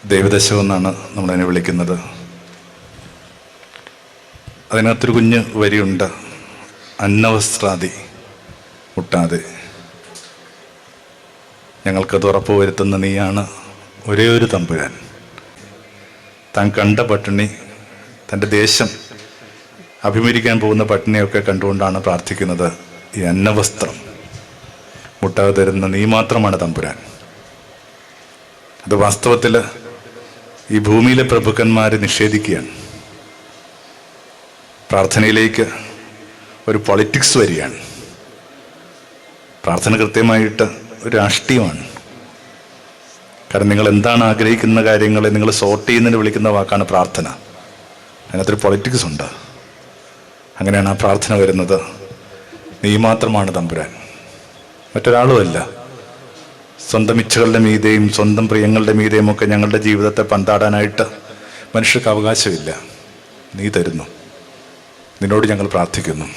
ദൈവദശം എന്നാണ് നമ്മളതിനെ വിളിക്കുന്നത്. അതിനകത്തൊരു കുഞ്ഞ് വരിയുണ്ട്, അന്നവസ്ത്രാദി മുട്ടാതെ ഞങ്ങൾക്കത് ഉറപ്പ് വരുത്തുന്ന നീയാണ് ഒരേ ഒരു തമ്പുരാൻ. താൻ കണ്ട പട്ടിണി, തൻ്റെ ദേശം അഭിമുഖീകരിക്കാൻ പോകുന്ന പട്ടിണിയൊക്കെ കണ്ടുകൊണ്ടാണ് പ്രാർത്ഥിക്കുന്നത്. ഈ അന്നവസ്ത്രം മുട്ടാതെ തരുന്ന നീ മാത്രമാണ് തമ്പുരാൻ. അത് വാസ്തവത്തിൽ ഈ ഭൂമിയിലെ പ്രഭുക്കന്മാരെ നിഷേധിക്കുകയാണ്. പ്രാർത്ഥനയിലേക്ക് ഒരു പൊളിറ്റിക്സ് വരികയാണ്. പ്രാർത്ഥന കൃത്യമായിട്ട് ഒരു രാഷ്ട്രീയമാണ്. കാരണം നിങ്ങൾ എന്താണ് ആഗ്രഹിക്കുന്ന കാര്യങ്ങളെ നിങ്ങൾ സോർട്ട് ചെയ്യുന്നതിന് വിളിക്കുന്ന വാക്കാണ് പ്രാർത്ഥന. അതിനകത്തൊരു പൊളിറ്റിക്സ് ഉണ്ട്. അങ്ങനെയാണ് ആ പ്രാർത്ഥന വരുന്നത്. നീ മാത്രമാണ് തമ്പുരാൻ, മറ്റൊരാളുമല്ല. സ്വന്തം ഇച്ഛകളുടെ മീതെയും സ്വന്തം പ്രിയങ്ങളുടെ മീതെയും ഒക്കെ ഞങ്ങളുടെ ജീവിതത്തെ പന്താടാനായിട്ട് മനുഷ്യർക്ക് അവകാശമില്ല. നീ തരുന്നു. നിന്നോട് ഞങ്ങൾ പ്രാർത്ഥിക്കുന്നു.